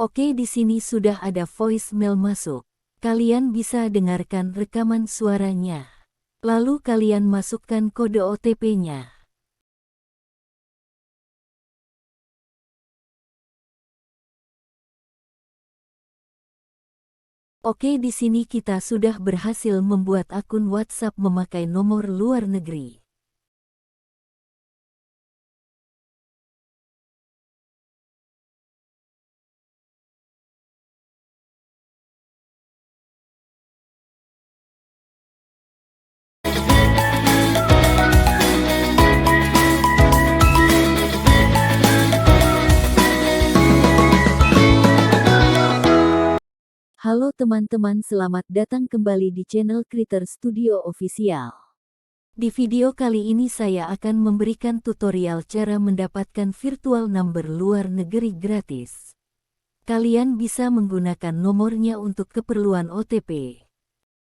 Oke, di sini sudah ada voicemail masuk. Kalian bisa dengarkan rekaman suaranya. Lalu kalian masukkan kode OTP-nya. Oke, di sini kita sudah berhasil membuat akun WhatsApp memakai nomor luar negeri. Halo teman-teman, selamat datang kembali di channel Creator Studio Official. Di video kali ini saya akan memberikan tutorial cara mendapatkan virtual number luar negeri gratis. Kalian bisa menggunakan nomornya untuk keperluan OTP.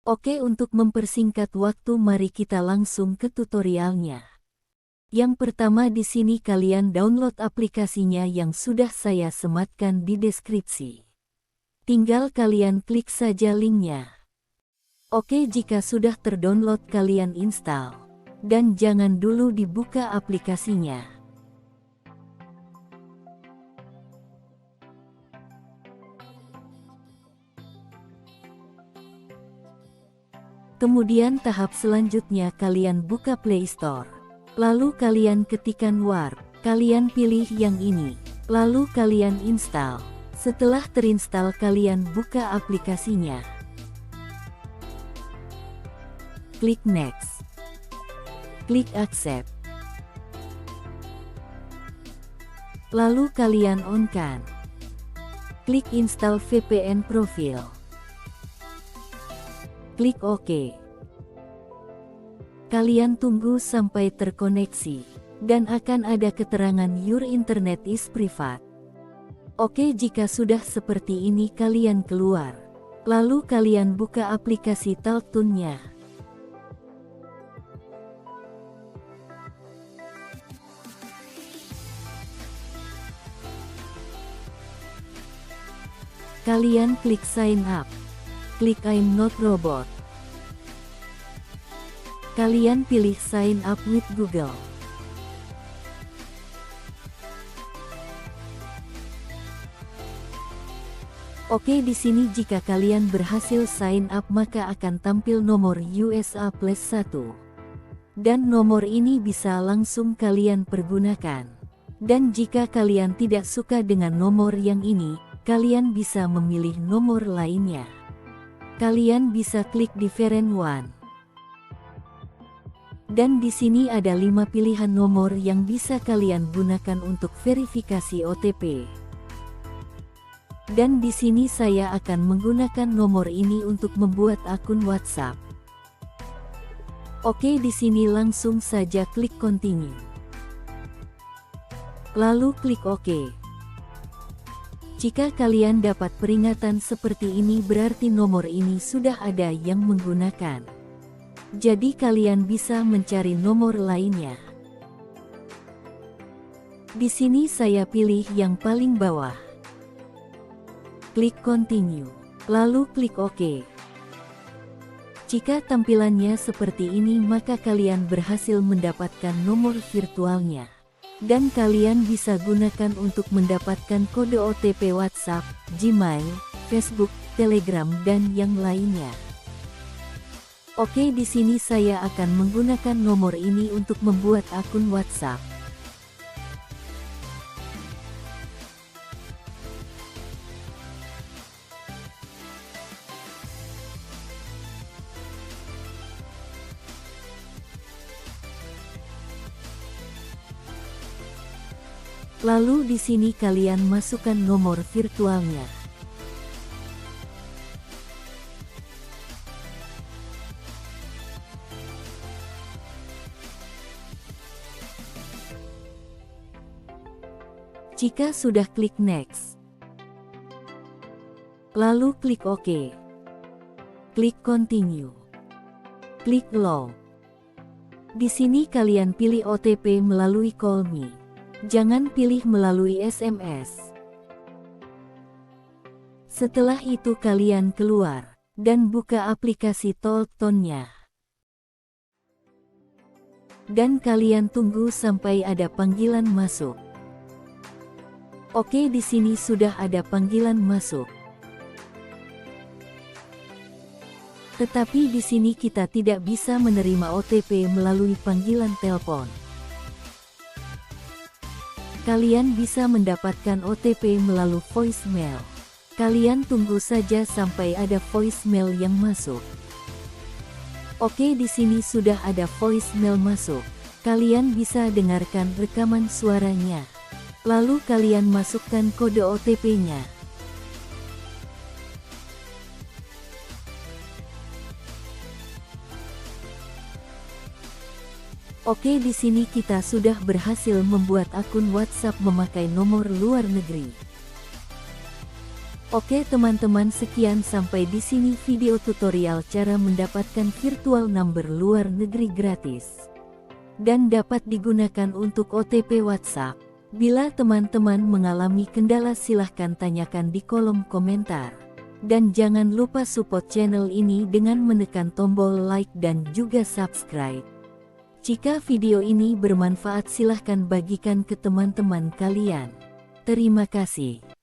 Oke, untuk mempersingkat waktu mari kita langsung ke tutorialnya. Yang pertama, di sini kalian download aplikasinya yang sudah saya sematkan di deskripsi. Tinggal kalian klik saja linknya. Oke, jika sudah terdownload kalian install. Dan jangan dulu dibuka aplikasinya. Kemudian tahap selanjutnya kalian buka Play Store. Lalu kalian ketikkan Warp. Kalian pilih yang ini. Lalu kalian install. Setelah terinstall kalian buka aplikasinya. Klik Next. Klik Accept. Lalu kalian on-kan. Klik Install VPN Profile. Klik OK. Kalian tunggu sampai terkoneksi. Dan akan ada keterangan Your Internet is private. Oke, jika sudah seperti ini kalian keluar. Lalu kalian buka aplikasi Talktune-nya. Kalian klik Sign Up. Klik I'm Not Robot. Kalian pilih Sign Up with Google. Oke, di sini jika kalian berhasil sign up maka akan tampil nomor USA Plus 1. Dan nomor ini bisa langsung kalian pergunakan. Dan jika kalian tidak suka dengan nomor yang ini, kalian bisa memilih nomor lainnya. Kalian bisa klik different one. Dan di sini ada 5 pilihan nomor yang bisa kalian gunakan untuk verifikasi OTP. Dan di sini saya akan menggunakan nomor ini untuk membuat akun WhatsApp. Oke, di sini langsung saja klik Continue. Lalu klik OK. Jika kalian dapat peringatan seperti ini berarti nomor ini sudah ada yang menggunakan. Jadi kalian bisa mencari nomor lainnya. Di sini saya pilih yang paling bawah. Klik Continue, lalu klik OK. Jika tampilannya seperti ini maka kalian berhasil mendapatkan nomor virtualnya. Dan kalian bisa gunakan untuk mendapatkan kode OTP WhatsApp, Gmail, Facebook, Telegram dan yang lainnya. Oke, di sini saya akan menggunakan nomor ini untuk membuat akun WhatsApp. Lalu di sini kalian masukkan nomor virtualnya. Jika sudah klik Next. Lalu klik OK. Klik Continue. Klik Allow. Di sini kalian pilih OTP melalui Call Me. Jangan pilih melalui SMS. Setelah itu kalian keluar dan buka aplikasi TalkTone-nya. Dan kalian tunggu sampai ada panggilan masuk. Oke, di sini sudah ada panggilan masuk. Tetapi di sini kita tidak bisa menerima OTP melalui panggilan telepon. Kalian bisa mendapatkan OTP melalui voicemail. Kalian tunggu saja sampai ada voicemail yang masuk. Oke, di sini sudah ada voicemail masuk. Kalian bisa dengarkan rekaman suaranya. Lalu kalian masukkan kode OTP-nya. Oke, di sini kita sudah berhasil membuat akun WhatsApp memakai nomor luar negeri. Oke teman-teman, sekian sampai di sini video tutorial cara mendapatkan virtual number luar negeri gratis. Dan dapat digunakan untuk OTP WhatsApp. Bila teman-teman mengalami kendala silahkan tanyakan di kolom komentar. Dan jangan lupa support channel ini dengan menekan tombol like dan juga subscribe. Jika video ini bermanfaat silahkan bagikan ke teman-teman kalian. Terima kasih.